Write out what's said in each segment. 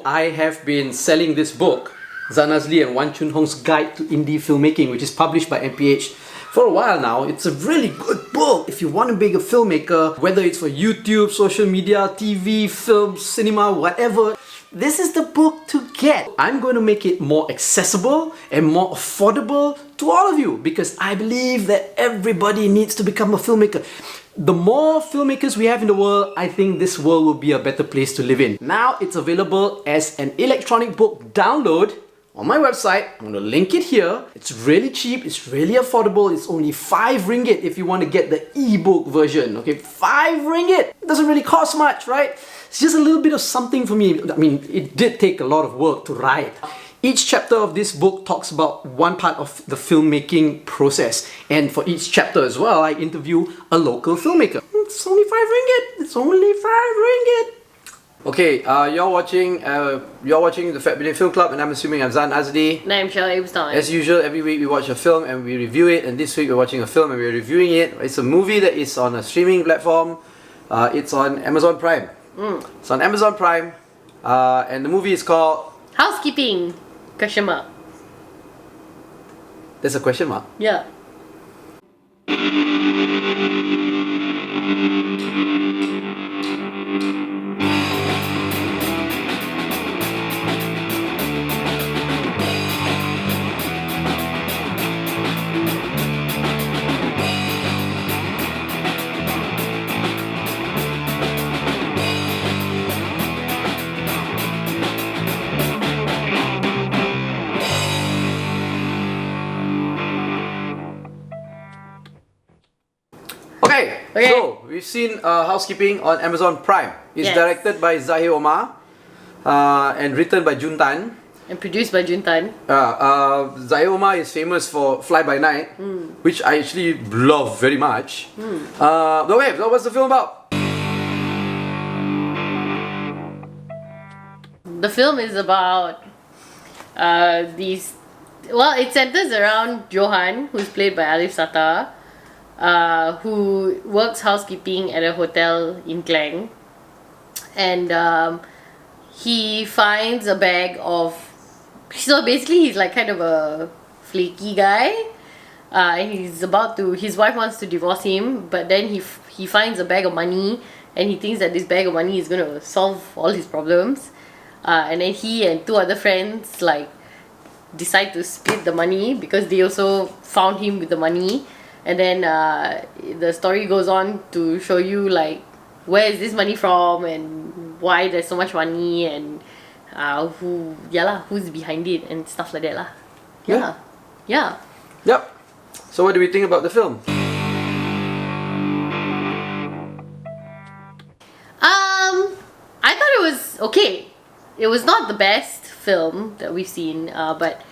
I have been selling this book, Zanazli and Wan Chun Hong's Guide to Indie Filmmaking, which is published by MPH for a while now. It's a really good book if you want to be a filmmaker, whether it's for YouTube, social media, TV, film, cinema, whatever. This is the book to get. I'm going to make it more accessible and more affordable to all of you because I believe that everybody needs to become a filmmaker. The more filmmakers we have in the world, I think this world will be a better place to live in. Now it's available as an electronic book download on my website. I'm going to link it here. It's really cheap, it's really affordable. It's only 5 ringgit if you want to get the ebook version. Okay, 5 ringgit. It doesn't really cost much, right? It's just a little bit of something for me. I mean, it did take a lot of work to write. Each chapter of this book talks about one part of the filmmaking process. And for each chapter as well, I interview a local filmmaker. It's only 5 ringgit. It's only 5 ringgit. Okay, you're watching the Fat Bidin Film Club, and I'm assuming I'm Zan Azdi. And I'm Shirley Abstein. As usual, every week we watch a film and we review it, and this week we're watching a film and we're reviewing it. It's a movie that is on a streaming platform. It's on Amazon Prime. It's on Amazon Prime, and the movie is called Housekeeping? Question mark. There's a question mark? Yeah. Okay, so we've seen Housekeeping on Amazon Prime. It's directed by Zahir Omar and written by Jun Tan. And produced by Jun Tan. Zahir Omar is famous for Fly By Night, which I actually love very much. But wait, what's the film about? The film is about it centers around Johan, who's played by Alif Sata, who works housekeeping at a hotel in Klang, and he finds a bag of. So basically, he's like kind of a flaky guy, and his wife wants to divorce him, but then he finds a bag of money, and he thinks that this bag of money is gonna solve all his problems, and then he and 2 other friends like decide to split the money because they also found him with the money. And then the story goes on to show you like where is this money from and why there's so much money and who's behind it and stuff like that lah. Yeah. Yep. So what do we think about the film? I thought it was okay. It was not the best film that we've seen, but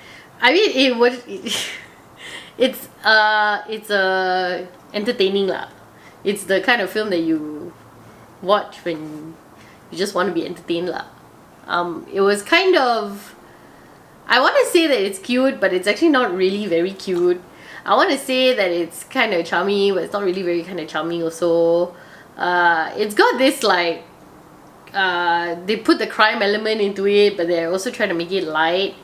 I mean it was. It's entertaining lah. It's the kind of film that you watch when you just want to be entertained lah. It was kind of, I want to say that it's cute, but it's actually not really very cute. I want to say that it's kind of charming, but it's not really very kind of charming also. It's got this like, they put the crime element into it, but they're also trying to make it light.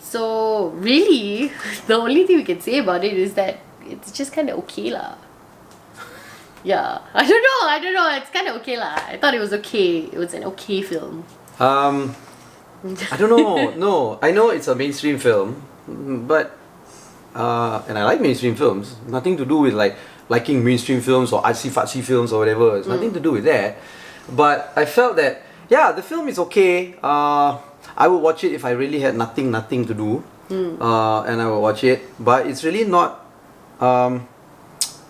So really, the only thing we can say about it is that it's just kind of okay lah. Yeah, I don't know. It's kind of okay lah. I thought it was okay. It was an okay film. I don't know. No, I know it's a mainstream film, but and I like mainstream films. Nothing to do with like liking mainstream films or artsy-fartsy films or whatever. It's nothing to do with that. But I felt that the film is okay. I would watch it if I really had nothing to do, and I would watch it. But it's really not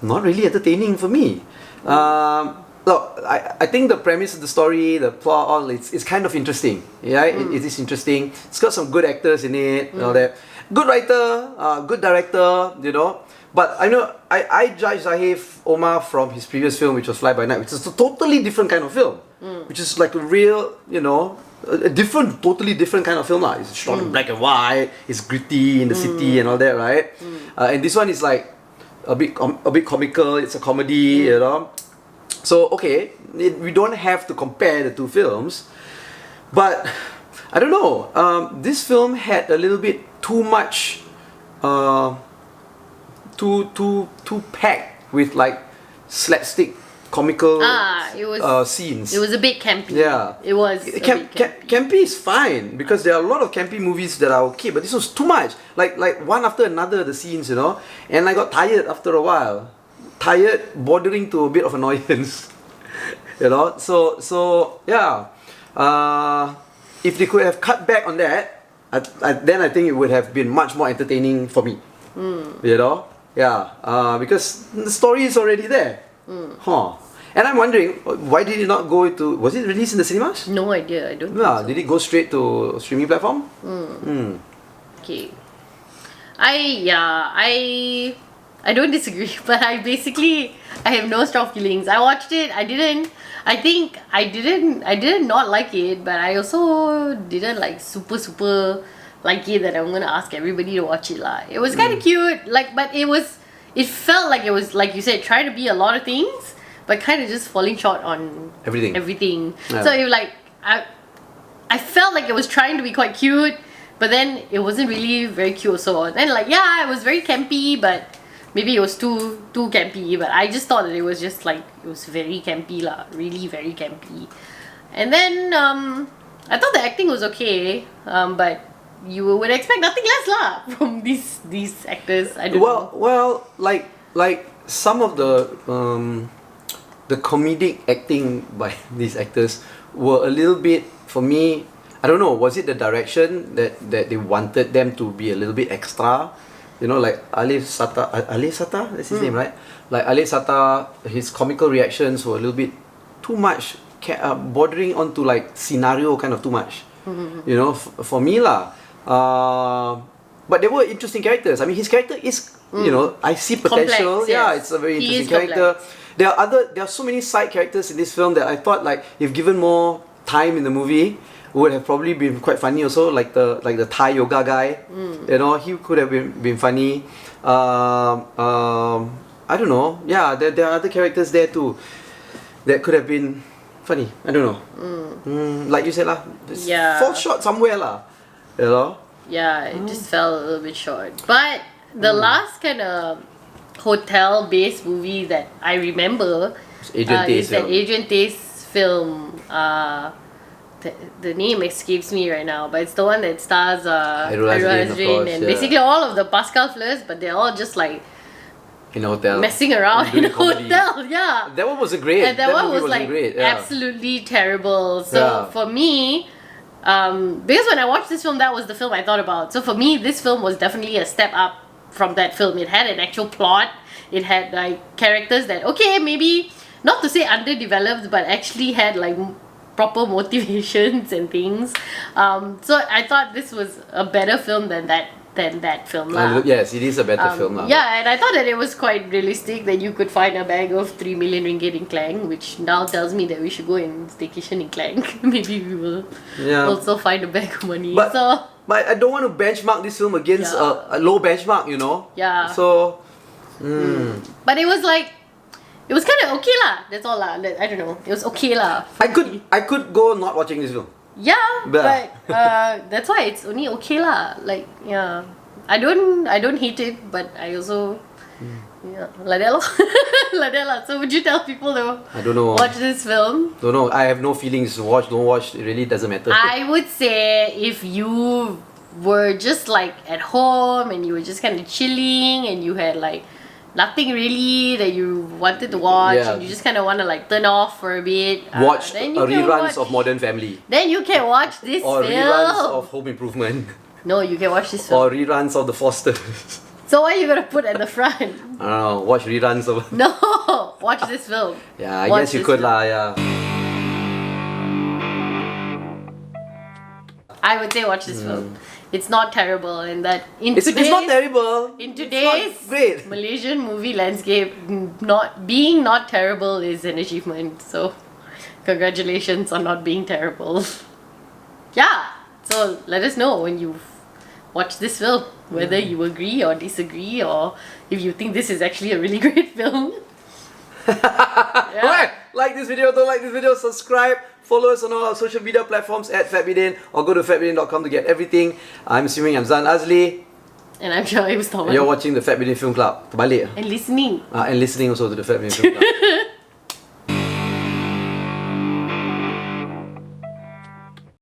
really entertaining for me. Look, I think the premise of the story, the plot, all it's kind of interesting. Yeah, it is interesting. It's got some good actors in it. You know that, good writer, good director. You know, but I know I judge Zahir Omar from his previous film, which was Fly By Night, which is a totally different kind of film, which is like a real, totally different kind of film lah. It's shot in black and white. It's gritty in the city and all that, right? And this one is like a bit comical. It's a comedy, So okay, we don't have to compare the 2 films, But I don't know. This film had a little bit too much, too packed with like slapstick comical scenes. It was a bit campy. Yeah. It was a bit campy. Campy is fine because there are a lot of campy movies that are okay, but this was too much. Like one after another, the scenes, you know. And I got tired after a while. Tired, bordering to a bit of annoyance. You know. So yeah. If they could have cut back on that, then I think it would have been much more entertaining for me. You know. Yeah. Because the story is already there. Huh. And I'm wondering, why did it not go to... Was it released in the cinemas? No idea. I don't think so. Did it go straight to streaming platform? Okay. I don't disagree, but I have no strong feelings. I watched it. I didn't not like it, but I also didn't like super like it that I'm gonna ask everybody to watch it lah. It was kind of cute, but it felt like it was, like you said, trying to be a lot of things, but kind of just falling short on everything. Yeah. So I felt like it was trying to be quite cute, but then it wasn't really very cute also. And it was very campy, but maybe it was too campy. But I just thought that it was just like, it was very campy lah, really very campy. And then I thought the acting was okay, but you would expect nothing less lah from these actors. I don't know. Well, like some of the comedic acting by these actors were a little bit, for me, I don't know, was it the direction that they wanted them to be a little bit extra? You know, like Alif Sata, that's his name, right? Like Alif Sata, his comical reactions were a little bit too much, bordering onto like scenario kind of too much. You know, for me lah. But there were interesting characters. I mean, his character is, you know, I see potential. Complex, yes. Yeah, it's a very interesting character. There are so many side characters in this film that I thought, like, if given more time in the movie, would have probably been quite funny also. Like the Thai yoga guy, you know, he could have been funny. I don't know. Yeah, there are other characters there too that could have been funny. I don't know. Like you said lah, fall short somewhere lah. You know? Yeah, it just fell a little bit short. But the last kind of hotel-based movie that I remember is that Adrian Tay's film. The name escapes me right now, but it's the one that stars Hairul Hazrin and basically all of the Pascal Fleurs, but they're all just like in a hotel, messing around in a hotel. Yeah, that one was great. And that one was like great. Yeah. Absolutely terrible. So for me, because when I watched this film, that was the film I thought about. So for me, this film was definitely a step up from that film. It had an actual plot. It had like characters that, okay, maybe not to say underdeveloped, but actually had like proper motivations and things. So I thought this was a better film than that film lah. Yes, it is a better film lah. Yeah, and I thought that it was quite realistic that you could find a bag of 3 million ringgit in Klang, which now tells me that we should go and staycation in Klang. Maybe we will also find a bag of money. But I don't want to benchmark this film against a low benchmark, you know. Yeah. So. But it was like, it was kind of okay lah. That's all lah. I don't know. It was okay lah. I could go not watching this film. Yeah, but that's why it's only okay lah. Like, yeah, I don't hate it, but I also like that lor. Like that lah. So would you tell people to watch this film? Don't know. I have no feelings. Watch, don't watch. It really doesn't matter. I would say if you were just like at home and you were just kind of chilling and you had like nothing really that you wanted to watch and you just kind of want to like turn off for a bit, watch then you reruns of Modern Family, then you can watch this or film. reruns of Home Improvement. No, you can watch this film. Or reruns of The Fosters. So what are you gonna put at the front? I don't know, watch reruns of... No, watch this film. Yeah, I guess you could lah, yeah. I would say watch this film. It's not terrible, and that it's not terrible. In today's great Malaysian movie landscape, being not terrible is an achievement. So, congratulations on not being terrible. Yeah. So let us know when you watch this film whether you agree or disagree, or if you think this is actually a really great film. Yeah. Like this video, don't like this video, subscribe. Follow us on all our social media platforms at Bidin, or go to fatbidin.com to get everything. I'm assuming I'm Zan Azli. And I'm sure it was Thomas. You're watching the Bidin Film Club. Terbalik. And listening. And listening also to the Bidin Film Club.